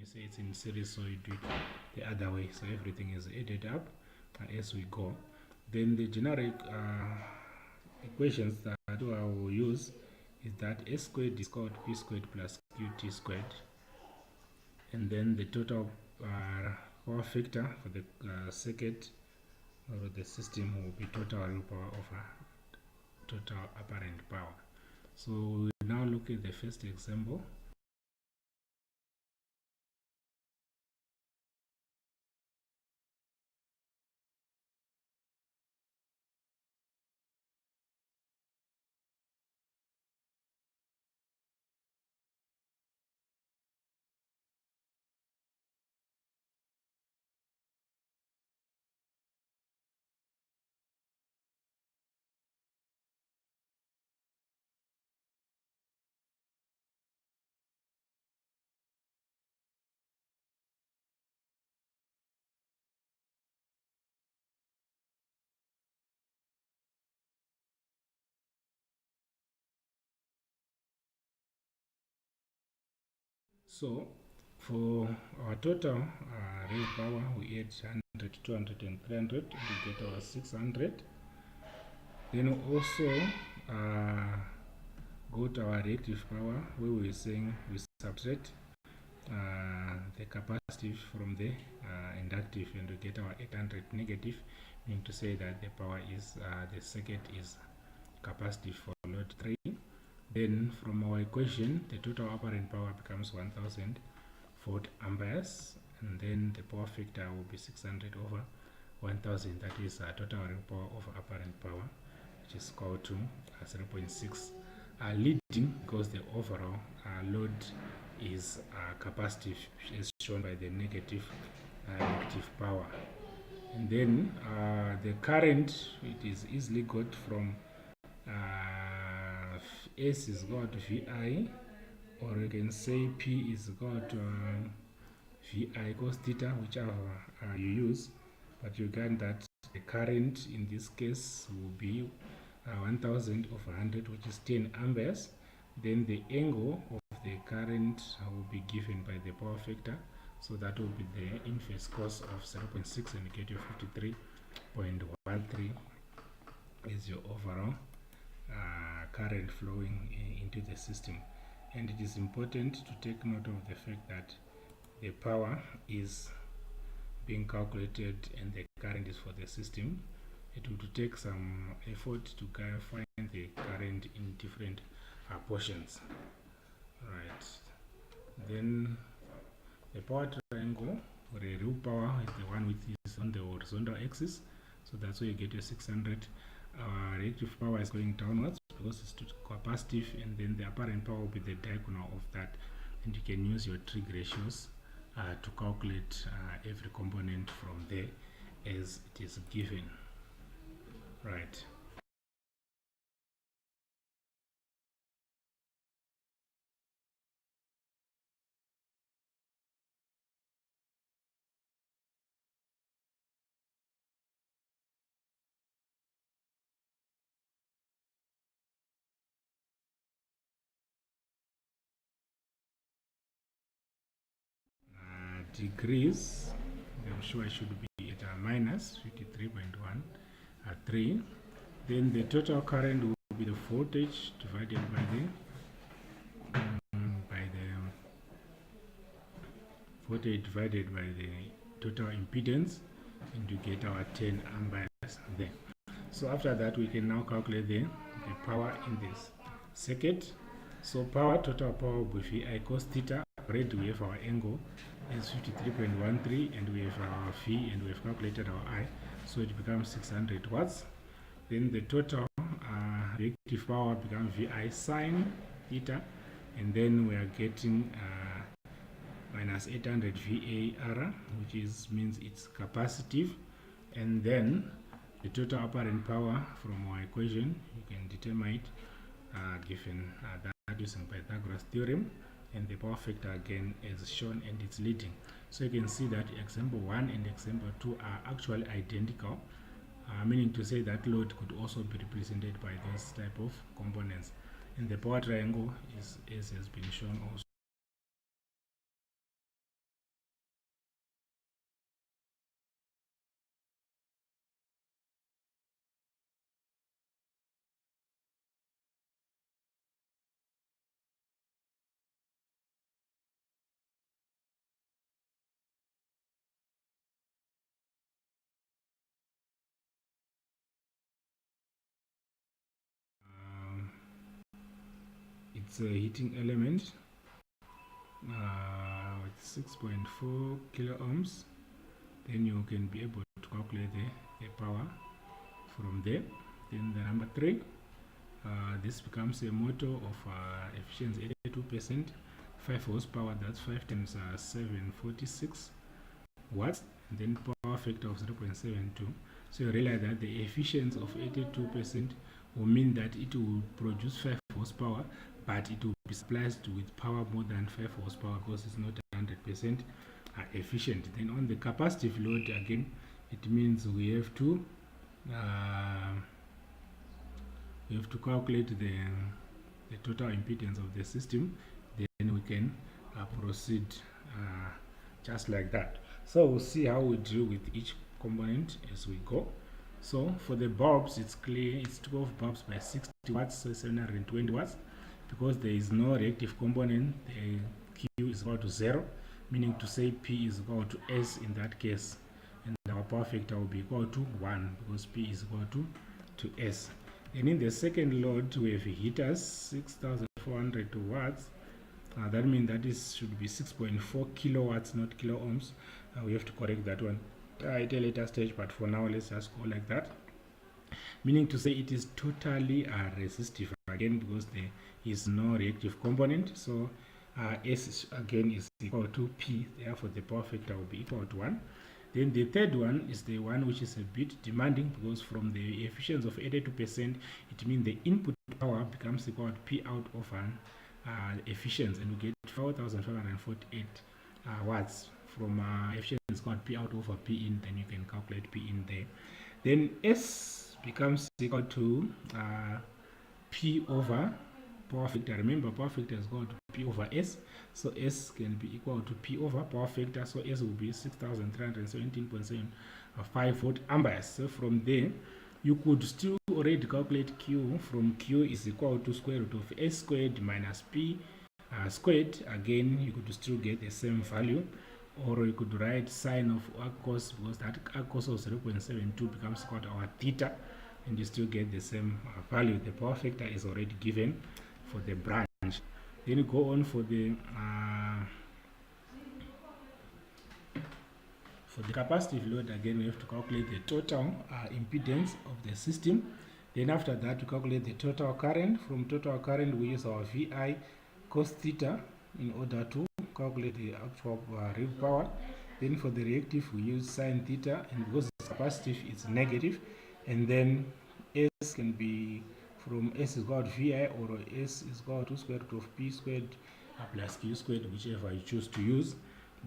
you say it's in series, so you do it the other way, so everything is added up as we go. Then the generic equations that I will use is that S squared is equal to P squared plus QT squared, and then the total power factor for the circuit or the system will be total real power over total apparent power. So we will now look at the first example. So for our total real power, we add 100, 200 and 300 to get our 600. Then also go to our reactive power, where we are saying we subtract the capacitive from the inductive, and we get our 800 negative, meaning to say that the power is the circuit is capacitive for load 3. Then from our equation, the total apparent power becomes 1000 volt amperes, and then the power factor will be 600 over 1000, that is total real power over apparent power, which is equal to 0.6, leading because the overall load is capacitive, as shown by the negative reactive power. And then the current, it is easily got from S is equal to VI, or you can say P is equal to VI cos theta, whichever you use, but you get that the current in this case will be 1000 over 100, which is 10 amperes. Then the angle of the current will be given by the power factor, so that will be the inverse cos of 0.6, and you get your 53.13 is your overall current flowing into the system. And it is important to take note of the fact that the power is being calculated and the current is for the system. It will take some effort to find the current in different portions. Right. Then the power triangle, or the real power, is the one which is on the horizontal axis, so that's where you get your 600. Reactive power is going downwards because it's capacitive, and then the apparent power will be the diagonal of that, and you can use your trig ratios to calculate every component from there as it is given. Right. Degrees, I'm sure I should be at minus 53.13. Then the total current will be the voltage divided by the total impedance, and you get our 10 amperes there. So after that, we can now calculate the power in this circuit. So total power will be VI cos theta. Already we have our angle is 53.13, and we have our V, and we have calculated our I, so it becomes 600 watts. Then the total reactive power becomes VI sin theta, and then we are getting minus 800 VAR, which means it's capacitive. And then the total apparent power from our equation, you can determine it given that using Pythagoras theorem, and the power factor again is shown, and it's leading. So you can see that example 1 and example 2 are actually identical, meaning to say that load could also be represented by those type of components. And the power triangle is as has been shown also. its heating element with 6.4 kilo ohms, then you can be able to calculate the power from there. Then the number 3, this becomes a motor of efficiency 82%, 5 horsepower, that's 5 times 746 watts, and then power factor of 0.72. So you realize that the efficiency of 82% will mean that it will produce 5 horsepower, but it will be supplied with power more than 5 horsepower because it's not 100% efficient. Then on the capacitive load, again, it means we have to calculate the total impedance of the system. Then we can proceed just like that. So we'll see how we deal with each component as we go. So for the bulbs, it's clear it's 12 bulbs by 60 watts, so 720 watts. Because there is no reactive component, the Q is equal to 0, meaning to say P is equal to S in that case. And our power factor will be equal to 1 because P is equal to S. And in the second load, we have heaters, 6,400 watts. That means that should be 6.4 kilowatts, not kilo ohms. We have to correct that one at a later stage, but for now, let's just go like that. Meaning to say it is totally resistive again because there is no reactive component. So S again is equal to P, therefore the power factor will be equal to 1. Then the third one is the one which is a bit demanding because from the efficiency of 82%, it means the input power becomes equal to P out of an efficiency, and we get 4,548 watts from efficiency is called P out over P in. Then you can calculate P in there. Then S becomes equal to P over power factor. Remember, power factor is equal to P over S, so S can be equal to P over power factor, so S will be 6,317.75 volt amperes. So from there, you could still already calculate Q. From Q is equal to square root of S squared minus P squared. Again, you could still get the same value, or you could write sine of arc cos, because that arc cos of 0.72 becomes equal to our theta, and you still get the same value. The power factor is already given for the branch. Then you go on for the capacitive load. Again, we have to calculate the total impedance of the system. Then after that, we calculate the total current. From total current, we use our VI cos theta in order to calculate the actual real power. Then for the reactive, we use sine theta, and because it's capacitive, it's negative. And then S can be from S is equal to VI, or S is equal to square root of P squared plus Q squared, whichever you choose to use.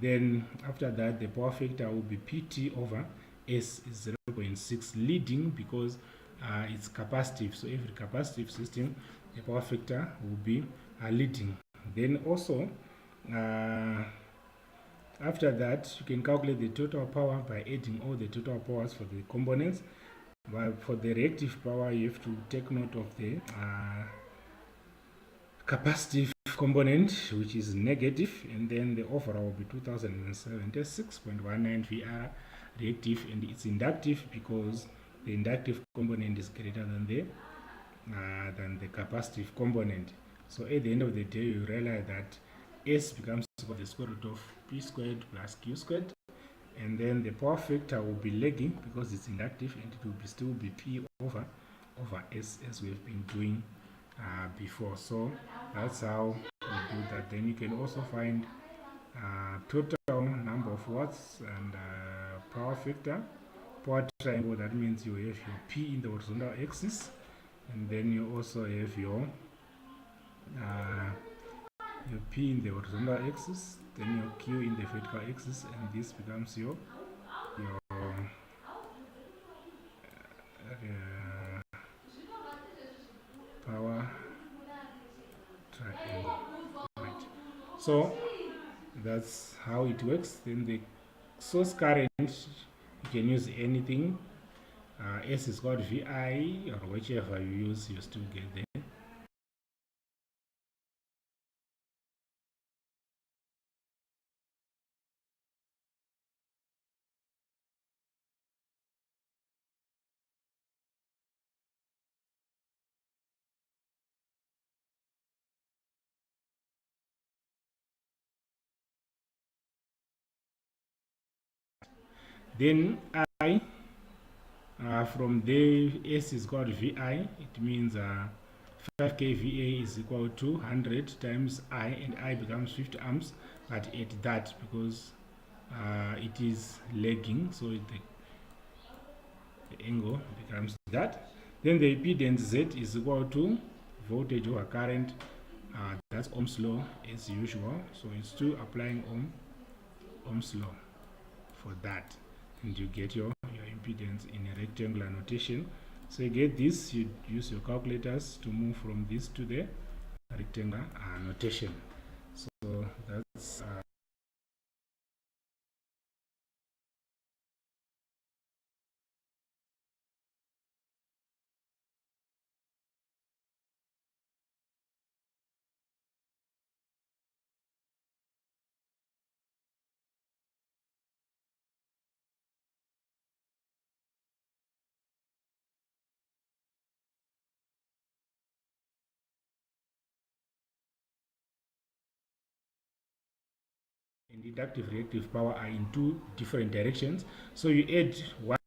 Then after that, the power factor will be PT over S is 0.6, leading because it's capacitive. So every capacitive system, the power factor will be leading. Then also, after that, you can calculate the total power by adding all the total powers for the components. But for the reactive power, you have to take note of the capacitive component, which is negative, and then the overall will be 2076.19 VR reactive, and it's inductive because the inductive component is greater than the capacitive component. So at the end of the day, you realize that S becomes equal to the square root of P squared plus Q squared, and then the power factor will be lagging because it's inductive, and it will still be P over S as we have been doing before. So that's how we do that. Then you can also find total number of watts and power factor. Power triangle, that means you have your P in the horizontal axis, and then you also have your P in the horizontal axis, then your Q in the vertical axis, and this becomes your power triangle. Right. So that's how it works. Then the source current, you can use anything. S is called VI, or whichever you use, you still get there. Then I, from there, S is called VI. It means 5 kVA is equal to 100 times I, and I becomes 50 amps. But at that, because it is lagging, so the angle becomes that. Then the impedance Z is equal to voltage over current. That's Ohm's law as usual. So it's still applying Ohm's law for that, and you get your impedance in a rectangular notation. So you get this, you use your calculators to move from this to the rectangular notation. So that's and inductive reactive power are in two different directions. So you add one